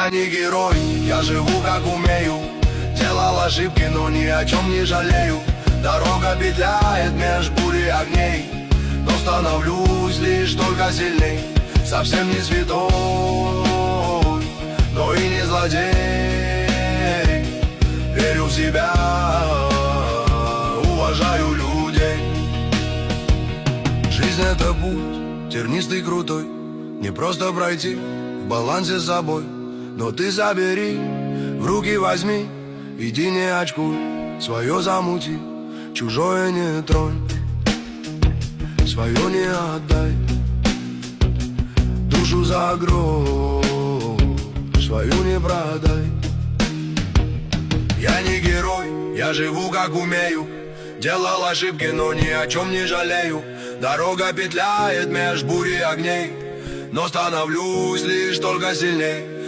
Я не герой, я живу как умею. Делал ошибки, но ни о чем не жалею. Дорога петляет меж бури огней, но становлюсь лишь только сильней. Совсем не святой, но и не злодей. Верю в себя, уважаю людей. Жизнь — это путь тернистый, крутой. Не просто пройти в балансе с собой. Но ты забери, в руки возьми, иди не очкуй, свое замути, чужое не тронь, свое не отдай, душу за грош свою не продай. Я не герой, я живу как умею. Делал ошибки, но ни о чем не жалею. Дорога петляет меж бури огней, но становлюсь лишь только сильней.